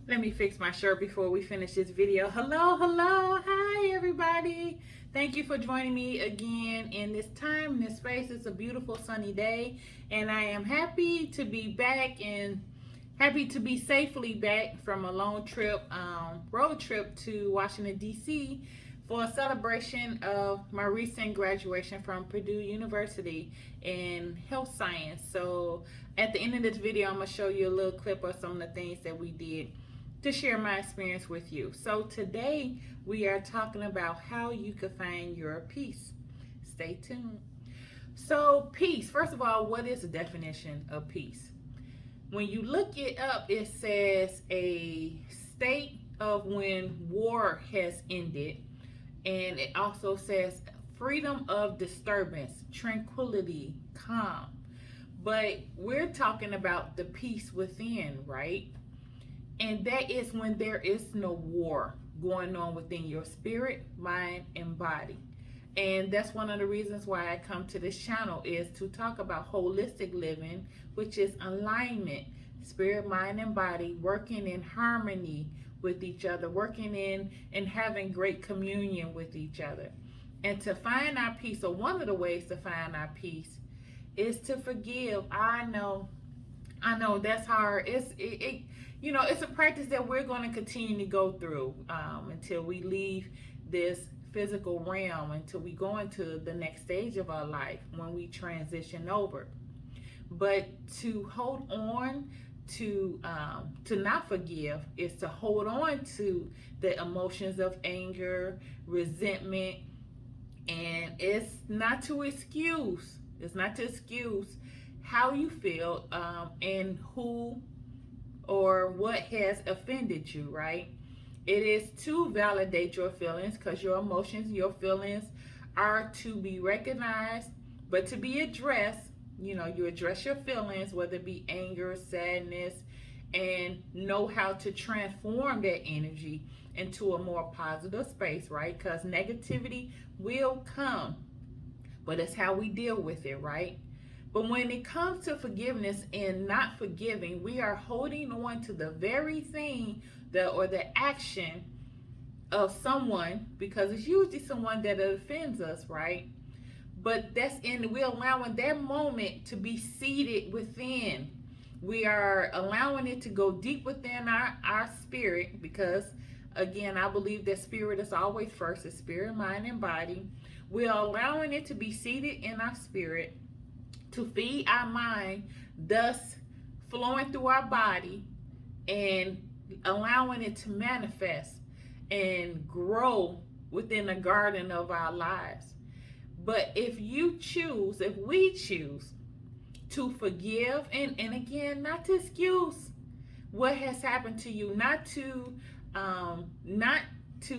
Let me fix my shirt before we finish this video. Hello, hello, hi everybody. Thank you for joining me again in this time, in this space. It's a beautiful sunny day, and I am happy to be back and happy to be safely back from a long trip, road trip to Washington, D.C. for a celebration of my recent graduation from Purdue University in health science. So at the end of this video, I'm going to show you a little clip of some of the things that we did to share my experience with you. So today we are talking about how you can find your peace. Stay tuned. So peace, first of all, what is the definition of peace? When you look it up, it says a state of when war has ended, and it also says freedom of disturbance, tranquility, calm. But we're talking about the peace within, right? And that is when there is no war going on within your spirit, mind, and body. And that's one of the reasons why I come to this channel, is to talk about holistic living, which is alignment, spirit, mind, and body, working in harmony with each other, working in and having great communion with each other. And to find our peace, or one of the ways to find our peace, is to forgive. I know that's hard. It's a practice that we're going to continue to go through until we leave this physical realm, until we go into the next stage of our life when we transition over. But to hold on to not forgive is to hold on to the emotions of anger, resentment, and it's not to excuse. It's not to excuse how you feel and who or what has offended you, right? It is to validate your feelings, because your emotions, your feelings are to be recognized, but to be addressed. You address your feelings, whether it be anger, sadness, and know how to transform that energy into a more positive space, right? Because negativity will come, but it's how we deal with it, right? But when it comes to forgiveness and not forgiving, we are holding on to the very thing or the action of someone, because it's usually someone that offends us, right? But we're allowing that moment to be seated within. We are allowing it to go deep within our spirit, because again, I believe that spirit is always first. It's spirit, mind, and body. We're allowing it to be seated in our spirit, to feed our mind, thus flowing through our body and allowing it to manifest and grow within the garden of our lives. But if we choose to forgive, and again, not to excuse what has happened to you, not to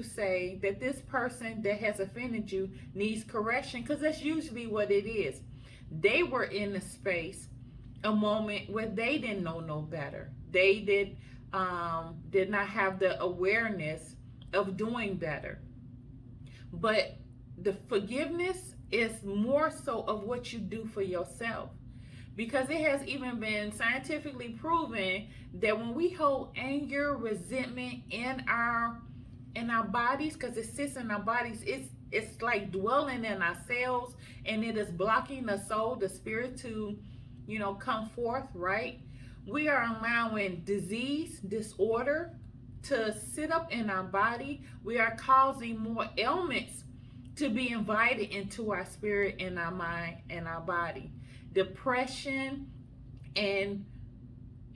say that this person that has offended you needs correction, because that's usually what it is. They were in a space, a moment where they didn't know no better. They did not have the awareness of doing better. But the forgiveness is more so of what you do for yourself, because it has even been scientifically proven that when we hold anger, resentment in our bodies, because it sits in our bodies, it's like dwelling in our cells, and it is blocking the soul, the spirit to come forth, right? We are allowing disease, disorder to sit up in our body. We are causing more ailments to be invited into our spirit and our mind and our body. Depression and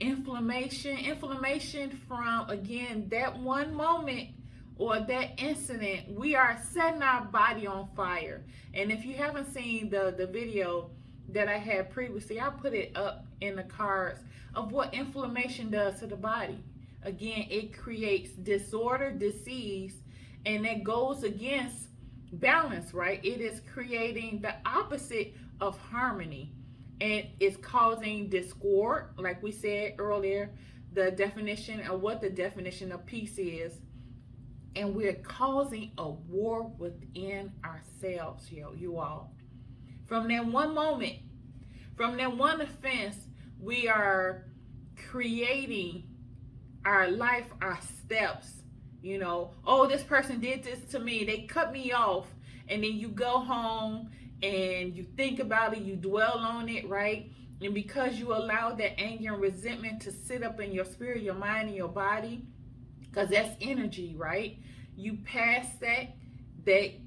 inflammation from, again, that one moment or that incident. We are setting our body on fire. And if you haven't seen the video that I had previously, I put it up in the cards of what inflammation does to the body. Again, it creates disorder, disease, and it goes against balance, right? It is creating the opposite of harmony, and it's causing discord, like we said earlier, the definition of peace is. And we're causing a war within ourselves, you all. From that one moment, from that one offense, we are creating our life are steps. Oh, this person did this to me, they cut me off. And then you go home and you think about it, you dwell on it, right? And because you allow that anger and resentment to sit up in your spirit, your mind, and your body, because that's energy, right? You pass that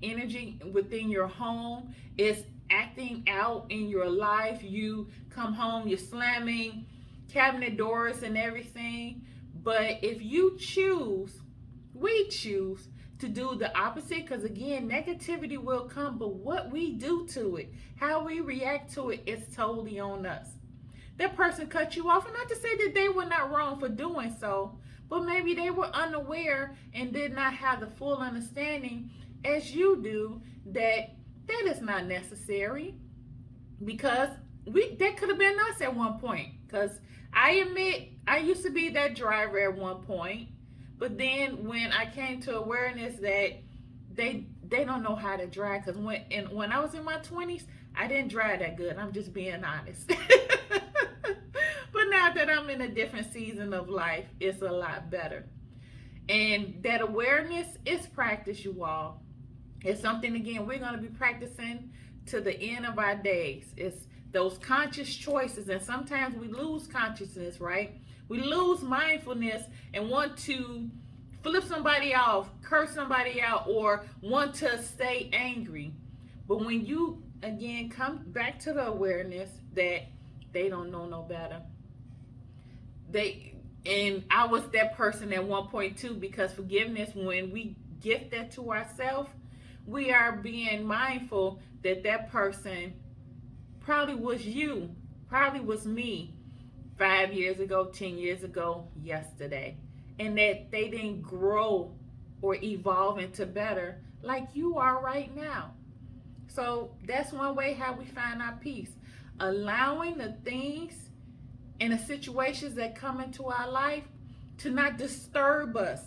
energy within your home is acting out in your life. You come home, you're slamming cabinet doors and everything. But if we choose to do the opposite, because again, negativity will come, but what we do to it, how we react to it, is totally on us. That person cut you off, and not to say that they were not wrong for doing so, but maybe they were unaware and did not have the full understanding as you do that is not necessary, because that could have been us at one point. Because I admit I used to be that driver at one point, but then when I came to awareness that they don't know how to drive, because when I was in my 20s, I didn't drive that good. I'm just being honest. But now that I'm in a different season of life, it's a lot better. And that awareness is practice, you all. It's something, again, we're going to be practicing to the end of our days. It's those conscious choices. And sometimes we lose consciousness, right? We lose mindfulness and want to flip somebody off, curse somebody out, or want to stay angry. But when you, again, come back to the awareness that they don't know no better. And I was that person at one point too, because forgiveness, when we gift that to ourselves, we are being mindful that person probably was you, probably was me 5 years ago, 10 years ago, yesterday. And that they didn't grow or evolve into better like you are right now. So that's one way how we find our peace. Allowing the things and the situations that come into our life to not disturb us,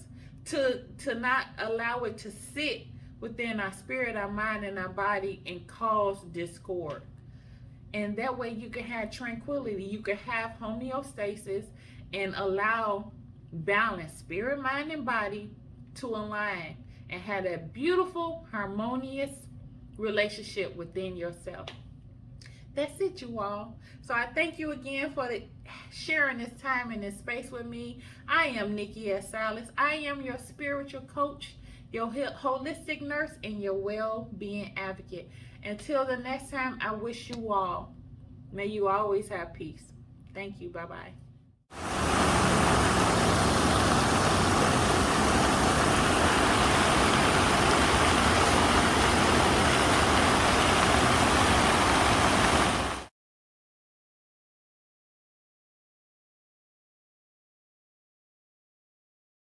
to not allow it to sit within our spirit, our mind, and our body and cause discord. And that way you can have tranquility, you can have homeostasis, and allow balance, spirit, mind, and body to align and have that beautiful, harmonious relationship within yourself. That's it, you all. So I thank you again for sharing this time and this space with me. I am Nikki S. Salas. I am your spiritual coach, your holistic nurse, and your well-being advocate. Until the next time, I wish you all, may you always have peace. Thank you. Bye-bye.